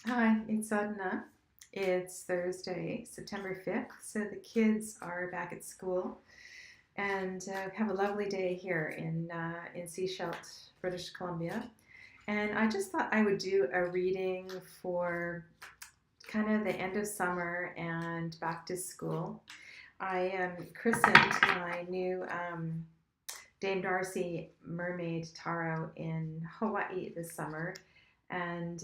Hi, it's Adna. It's Thursday, September 5th, so the kids are back at school and have a lovely day here in Seashelt, British Columbia. And I just thought I would do a reading for kind of the end of summer and back to school. I christened my new Dame Darcy Mermaid Tarot in Hawaii this summer, and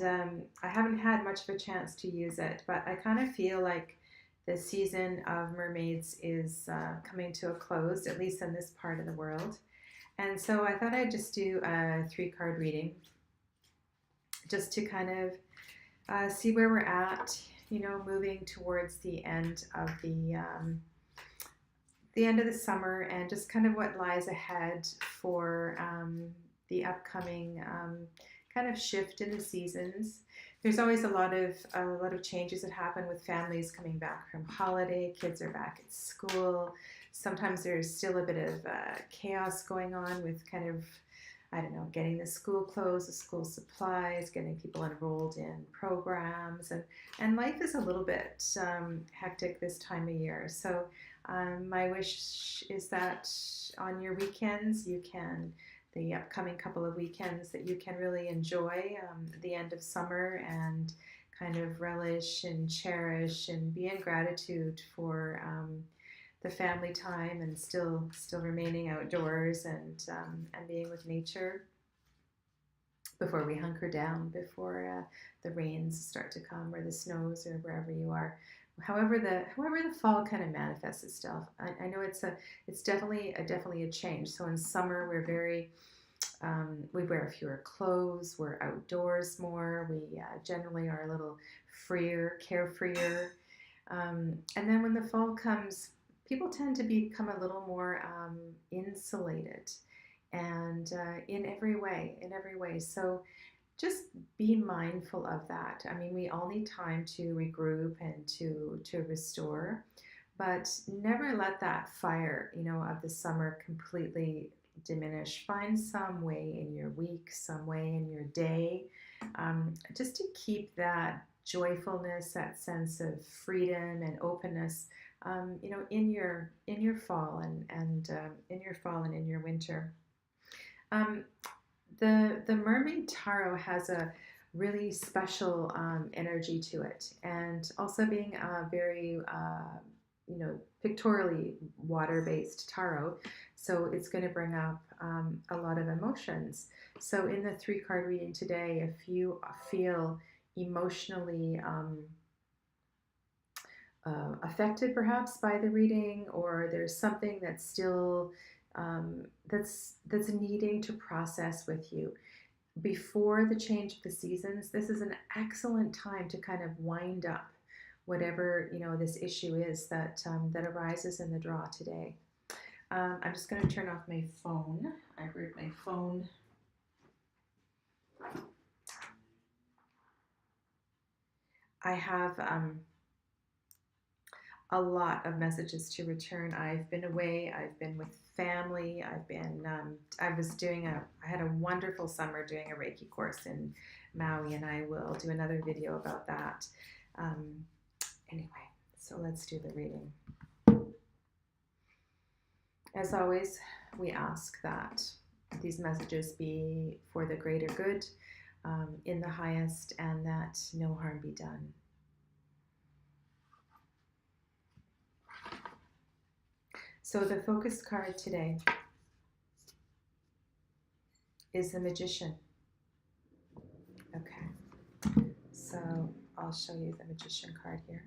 I haven't had much of a chance to use it, but I kind of feel like the season of mermaids is coming to a close, at least in this part of the world. And so I thought I'd just do a 3 card reading just to kind of see where we're at, moving towards the end of the summer and just kind of what lies ahead for the upcoming kind of shift in the seasons. There's always a lot of changes that happen with families coming back from holiday. Kids are back at school. Sometimes there's still a bit of chaos going on with kind of, I don't know, getting the school clothes, the school supplies, getting people enrolled in programs, and life is a little bit hectic this time of year. So my wish is that on your weekends, the upcoming couple of weekends, that you can really enjoy the end of summer and kind of relish and cherish and be in gratitude for the family time and still remaining outdoors and being with nature before we hunker down, before the rains start to come or the snows or wherever you are. However the fall kind of manifests itself. I know it's definitely a change. So in summer we wear fewer clothes, we're outdoors more, we generally are a little freer, carefreer. And then when the fall comes, people tend to become a little more insulated and in every way. So just be mindful of that. I mean, we all need time to regroup and to restore, but never let that fire, of the summer completely diminish. Find some way in your week, some way in your day, just to keep that joyfulness, that sense of freedom and openness, in your fall and in your fall and in your winter. Um, the Mermaid Tarot has a really special energy to it, and also being a very pictorially water-based tarot, so it's going to bring up a lot of emotions. So in the 3 card reading today, if you feel emotionally affected perhaps by the reading, or there's something that's still that's needing to process with you before the change of the seasons, this is an excellent time to kind of wind up whatever this issue is that arises in the draw today. I'm just going to turn off my phone. I heard my phone. I have a lot of messages to return. I've been away. I've been with family. I had a wonderful summer doing a Reiki course in Maui, and I will do another video about that. Um, anyway, so let's do the reading. As always, we ask that these messages be for the greater good, in the highest, and that no harm be done. So the focus card today is the Magician. Okay, so I'll show you the Magician card here.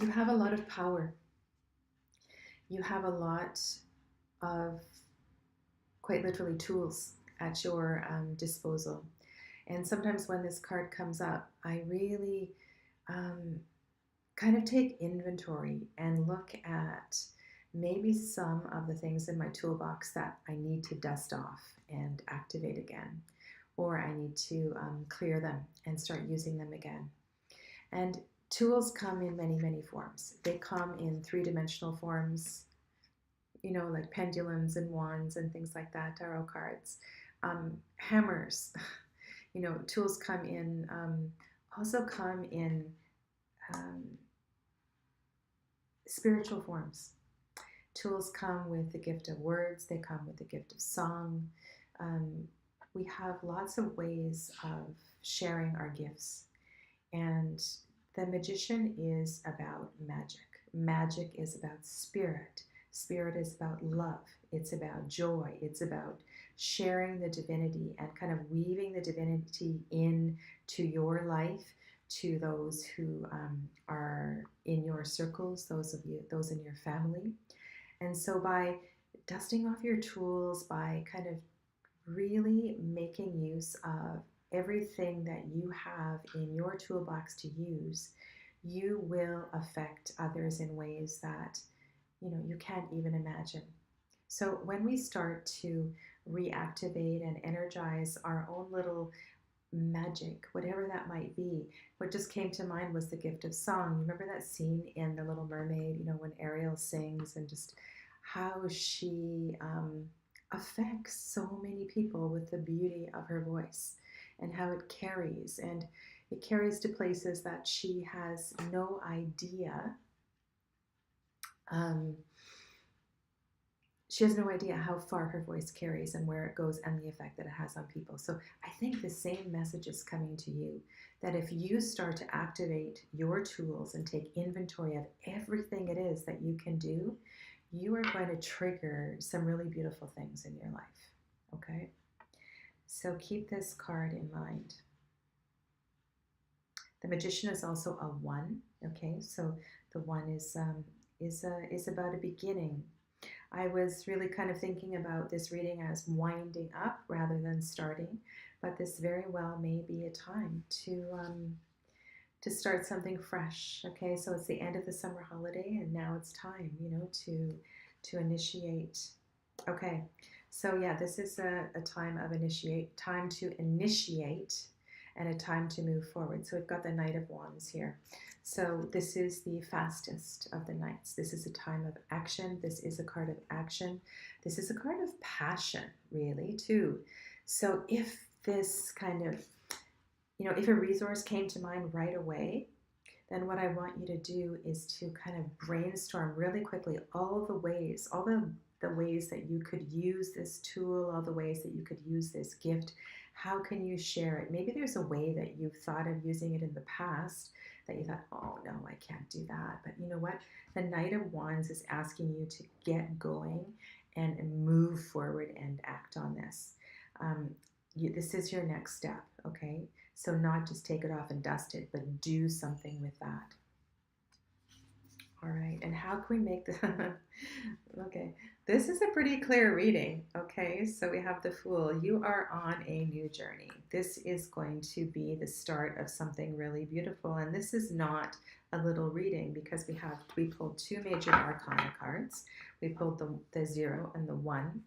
You have a lot of power. You have a lot of, quite literally, tools at your disposal. And sometimes when this card comes up, I really kind of take inventory and look at maybe some of the things in my toolbox that I need to dust off and activate again, or I need to clear them and start using them again. And tools come in many, many forms. They come in 3-dimensional forms. like pendulums and wands and things like that, tarot cards, hammers, tools also come in um, spiritual forms. Tools come with the gift of words, they come with the gift of song. Um, we have lots of ways of sharing our gifts. And the magician is about magic. Magic is about spirit. Spirit is about love. It's about joy. It's about sharing the divinity and kind of weaving the divinity into your life, to those who are in your circles, those in your family. And so by dusting off your tools, by kind of really making use of everything that you have in your toolbox to use, you will affect others in ways that you can't even imagine. So when we start to reactivate and energize our own little magic, whatever that might be. What just came to mind was the gift of song. You remember that scene in The Little Mermaid, when Ariel sings, and just how she affects so many people with the beauty of her voice, and how it carries to places that she has no idea. She has no idea how far her voice carries and where it goes and the effect that it has on people. So I think the same message is coming to you, that if you start to activate your tools and take inventory of everything it is that you can do, you are going to trigger some really beautiful things in your life. Okay? So keep this card in mind. The magician is also a one. Okay, so the one is about a beginning. I was really kind of thinking about this reading as winding up rather than starting, but this very well may be a time to start something fresh. Okay, so it's the end of the summer holiday, and now it's time, to initiate. Okay, so yeah, this is a time to initiate, and a time to move forward. So we've got the Knight of Wands here. So this is the fastest of the knights. This is a time of action. This is a card of action. This is a card of passion, really, too. So if this kind of, if a resource came to mind right away, then what I want you to do is to kind of brainstorm really quickly all the ways that you could use this tool, all the ways that you could use this gift. How can you share it? Maybe there's a way that you've thought of using it in the past that you thought, oh no, I can't do that. But you know what? The Knight of Wands is asking you to get going and move forward and act on this. This is your next step, okay? So not just take it off and dust it, but do something with that. All right, and how can we make this? Okay, this is a pretty clear reading. Okay, so we have the Fool. You are on a new journey. This is going to be the start of something really beautiful. And this is not a little reading, because we pulled two major arcana cards. We pulled the 0 and the 1.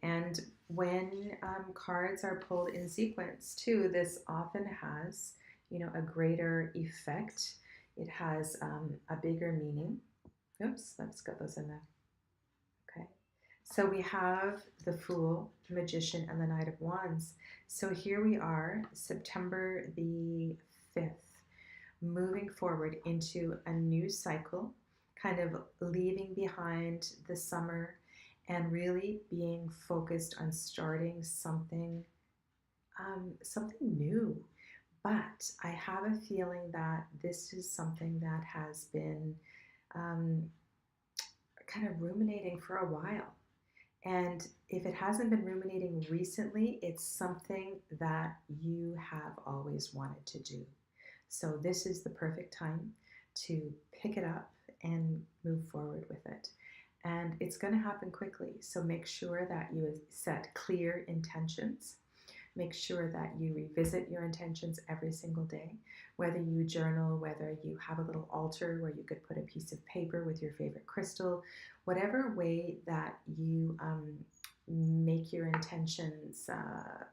And when cards are pulled in sequence too, this often has, a greater effect. It has a bigger meaning. Oops, let's get those in there. Okay. So we have the Fool, the Magician, and the Knight of Wands. So here we are, September the 5th, moving forward into a new cycle, kind of leaving behind the summer and really being focused on starting something new. But I have a feeling that this is something that has been kind of ruminating for a while. And if it hasn't been ruminating recently, it's something that you have always wanted to do. So this is the perfect time to pick it up and move forward with it. And it's going to happen quickly. So make sure that you set clear intentions. Make sure that you revisit your intentions every single day, whether you journal, whether you have a little altar where you could put a piece of paper with your favorite crystal, whatever way that you make your intentions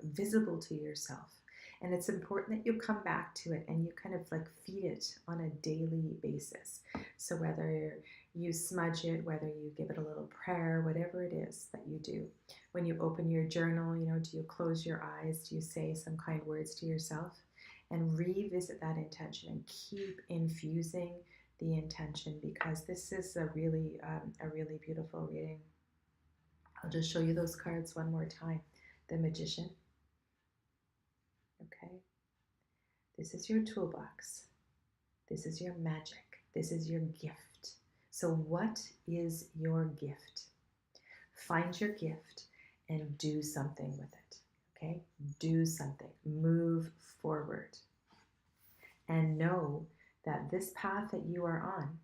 visible to yourself And it's important that you come back to it and you kind of like feed it on a daily basis. So whether you smudge it, whether you give it a little prayer, whatever it is that you do. When you open your journal, do you close your eyes? Do you say some kind words to yourself? And revisit that intention and keep infusing the intention, because this is a really beautiful reading. I'll just show you those cards one more time. The Magician. Okay. This is your toolbox. This is your magic. This is your gift. So what is your gift? Find your gift and do something with it. Okay? Do something. Move forward. And know that this path that you are on,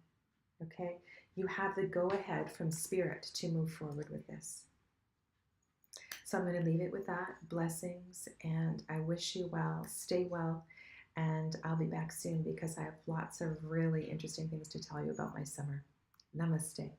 okay, you have the go-ahead from Spirit to move forward with this. So I'm going to leave it with that. Blessings, and I wish you well. Stay well, and I'll be back soon because I have lots of really interesting things to tell you about my summer. Namaste.